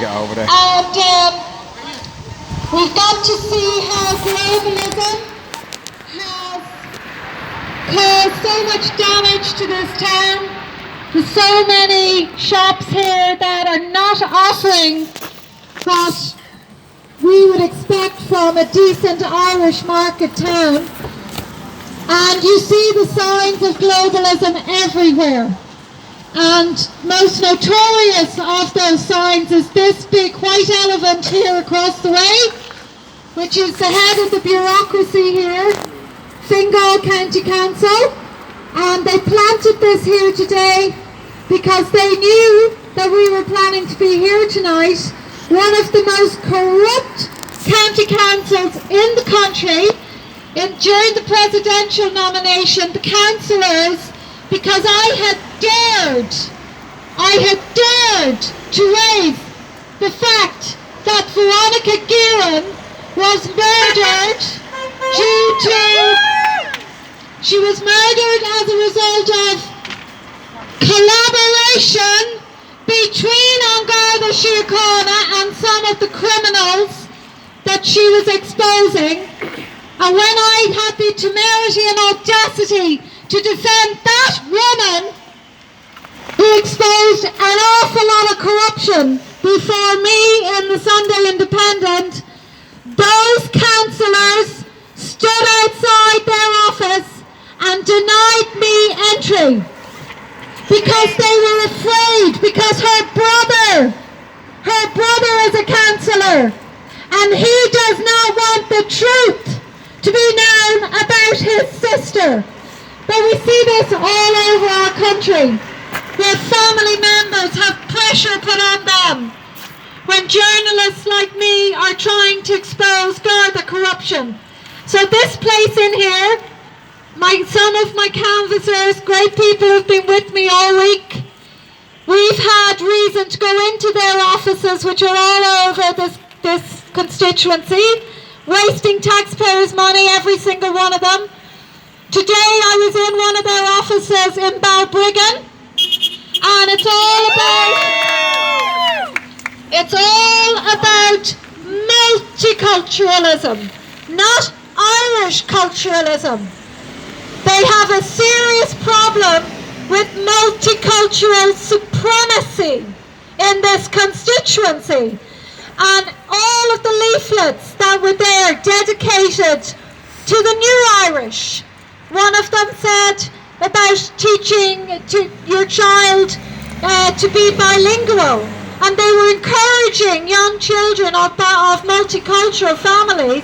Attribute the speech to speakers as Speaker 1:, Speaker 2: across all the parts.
Speaker 1: get over there.
Speaker 2: And we've got to see how globalism has caused so much damage to this town. There's so many shops here that are not offering what we would expect from a decent Irish market town. And you see the signs of globalism everywhere. And most notorious of those signs is this big white elephant here across the way, which is the head of the bureaucracy here, Fingal County Council. And they planted this here today because they knew that we were planning to be here tonight. One of the most corrupt county councils in the country. During the presidential nomination, the councillors, because I had dared to raise the fact that Veronica Guerin was murdered she was murdered as a result of collaboration between An Garda Síochána and some of the criminals that she was exposing. And when I had the temerity and audacity to defend that woman who exposed an awful lot of corruption before me in the Sunday Independent, those councillors stood outside their office and denied me entry because they were afraid, because her brother is a councillor and he does not want the truth to be known about his sister. But we see this all over our country, where family members have pressure put on them when journalists like me are trying to expose Garda corruption. So this place in here, some of my canvassers, great people who've been with me all week, we've had reason to go into their offices, which are all over this constituency, wasting taxpayers' money, every single one of them. Today I was in one of their offices in Balbriggan, and it's all about multiculturalism, not Irish culturalism. They have a serious problem with multicultural supremacy in this constituency. And all of the leaflets that were there dedicated to the new Irish. One of them said about teaching your child to be bilingual, and they were encouraging young children of multicultural families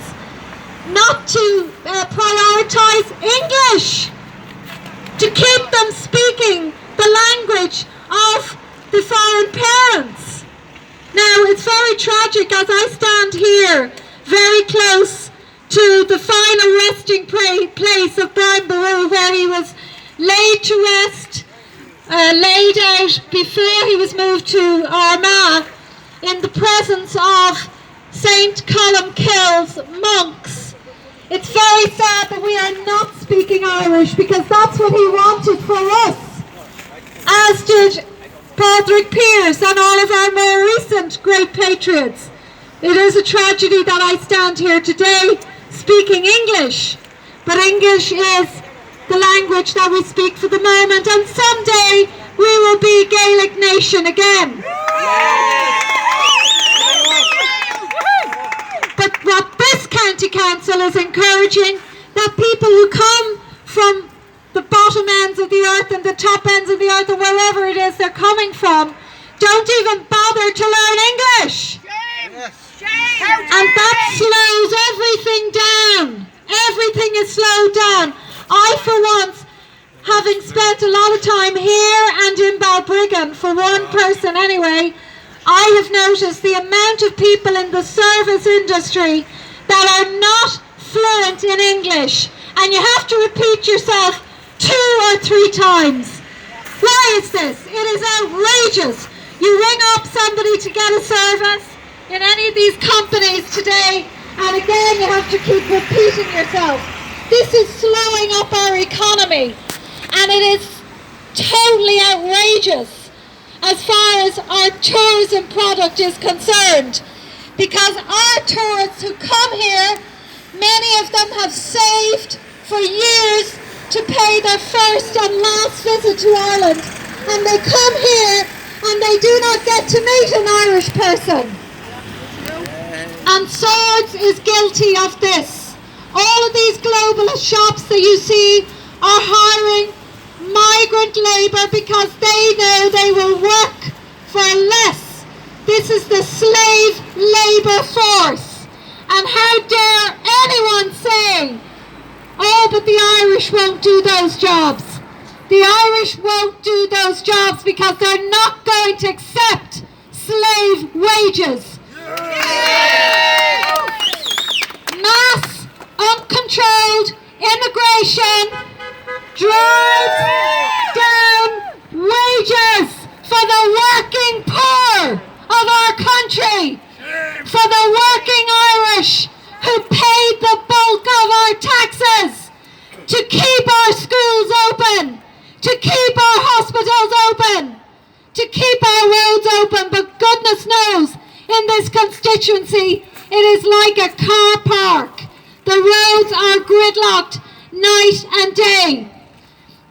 Speaker 2: not to prioritise English, to keep them speaking the language of the foreign parents. Now, it's very tragic as I stand here very close to the final resting place of Brian Boru, where he was laid to rest, laid out before he was moved to Armagh, in the presence of St. Columkill's monks. It's very sad that we are not speaking Irish, because that's what he wanted for us, as did Padraig Pearse and all of our more recent great patriots. It is a tragedy that I stand here today speaking English, but English is the language that we speak for the moment, and someday we will be Gaelic nation again. But what this county council is encouraging, that people who come from the bottom ends of the earth and the top ends of the earth, and wherever it is they're coming from, don't even bother to learn English. And that slows everything down. Everything is slowed down. I, for once, having spent a lot of time here and in Balbriggan, for one person anyway, I have noticed the amount of people in the service industry that are not fluent in English, and you have to repeat yourself 2 or 3 times. Why is this? It is outrageous. You ring up somebody to get a service in any of these companies today, and again you have to keep repeating yourself. This is slowing up our economy, and it is totally outrageous. as far as our tourism product is concerned. Because our tourists who come here, many of them have saved for years to pay their first and last visit to Ireland. And they come here and they do not get to meet an Irish person. And Swords is guilty of this. All of these globalist shops that you see are hiring migrant labour because they know they will work for less. This is the slave labour force. And how dare anyone say, oh, but the Irish won't do those jobs. The Irish won't do those jobs because they're not going to accept slave wages. Mass, uncontrolled immigration drives down wages for the working poor of our country, for the working Irish who paid the bulk of our taxes to keep our schools open, to keep our hospitals open, to keep our roads open. But goodness knows, in this constituency, it is like a car park. The roads are gridlocked night and day.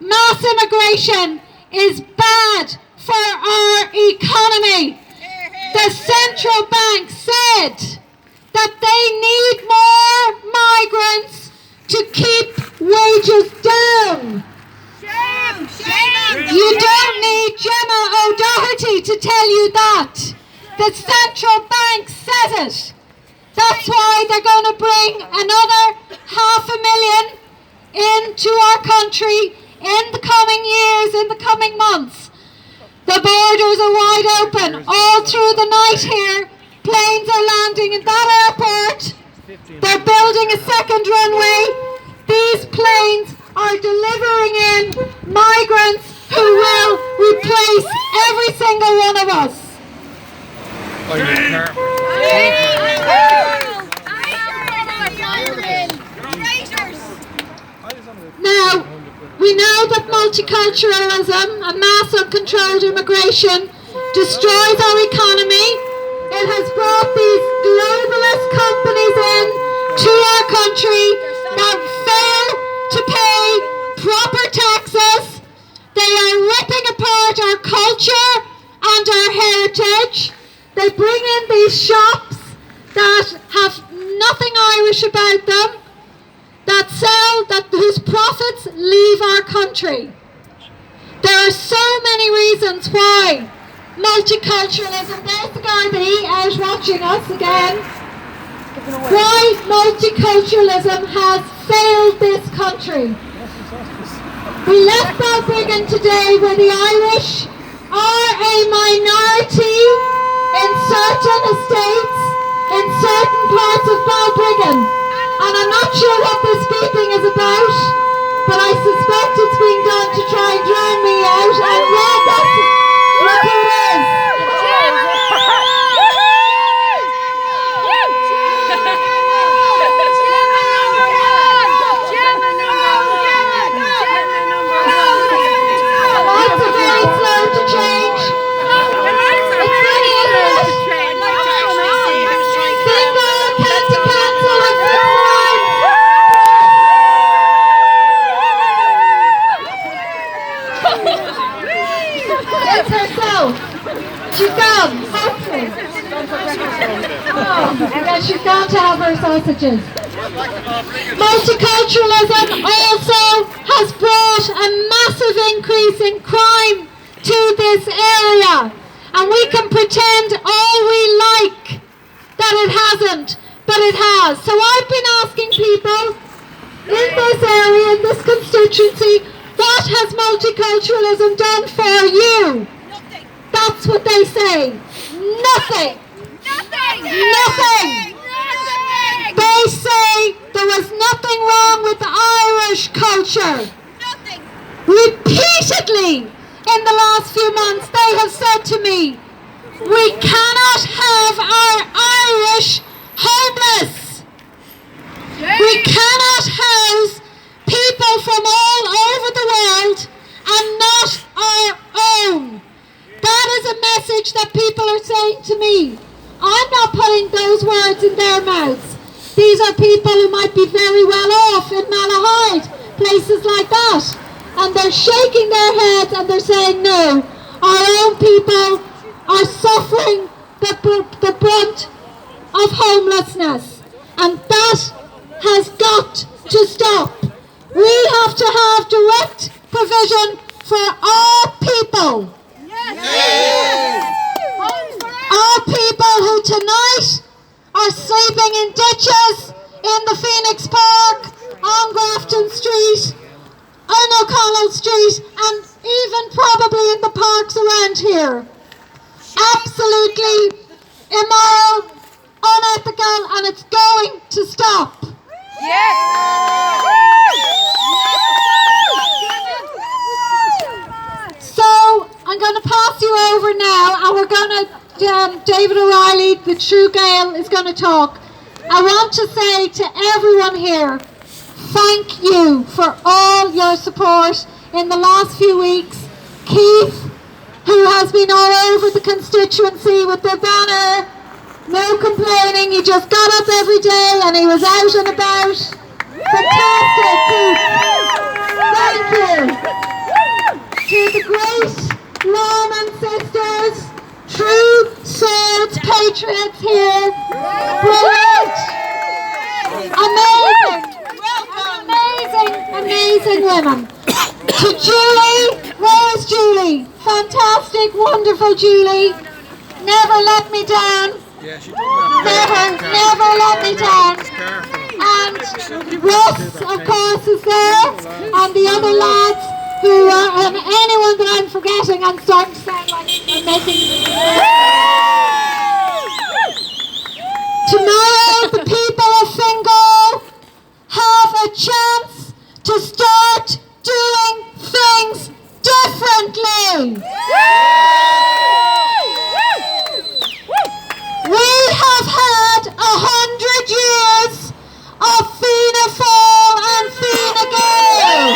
Speaker 2: Mass immigration is bad for our economy. The central bank said that they need more migrants to keep wages down. You don't need Gemma O'Doherty to tell you that. The central bank says it. That's why they're going to bring another 500,000 into our country in the coming years, in the coming months. The borders are wide open all through the night here. Planes are landing in that airport. They're building a second runway. These planes are delivering in migrants who will replace every single one of us. Now, we know that multiculturalism and mass uncontrolled immigration destroys our economy. It has brought these globalist companies in to our country that fail to pay proper taxes. They are ripping apart our culture and our heritage. They bring in these shops that have nothing Irish about them, whose profits leave our country. There are so many reasons why multiculturalism, there's the Gardaí out watching us again, why multiculturalism has failed this country. We left Balbriggan today where the Irish are a minority in certain estates, in certain parts of Balbriggan. And I'm not sure what this beeping is about, but I suspect it's being done to try and drown me out. And yeah, that's what it is. Lights are very slow to change. It's funny, isn't it? Single, county council, and six lines. It's herself. She's gone, hopefully. Oh, and then she's gone to have her sausages. Multiculturalism also has brought a massive increase in crime to this area. And we can pretend all we like that it hasn't, but it has. So I've been asking people in this area, in this constituency, what has multiculturalism done for you?
Speaker 1: Nothing.
Speaker 2: That's what they say. Nothing.
Speaker 1: Nothing.
Speaker 2: Nothing.
Speaker 1: Nothing.
Speaker 2: They say there was nothing wrong with the Irish culture.
Speaker 1: Nothing.
Speaker 2: Repeatedly in the last few months they have said to me, we cannot have our Irish homeless. We cannot house people from all over the world and not our own. That is I'm not putting those words in their mouths. These are people who might be very well off in Malahide, places like that. And they're shaking their heads and they're saying, no, our own people are suffering the brunt of homelessness. And that has got to stop. We have to have direct provision for our people. Our people who tonight are sleeping in ditches in the Phoenix Park, on Grafton Street, on O'Connell Street, and even probably in the parks around here. Absolutely immoral, unethical, and it's going to stop. So I'm going to pass you over now, and we're going to David O'Reilly, the True Gael, is going to talk. I want to say to everyone here, thank you for all your support in the last few weeks. Keith, who has been all over the constituency with the banner, no complaining, he just got up every day and he was out and about. Fantastic, Keith. Thank you. To the great Lawman sisters, true swords patriots here. Brilliant. Amazing women. To Julie, where is Julie? Fantastic, wonderful Julie. Never let me down. Never let me down. And Russ, of course, is there. And the other lads who are, and anyone that I'm forgetting, I'm starting to sound like I'm making. Tomorrow, the people of Fingal have a chance to start doing things differently.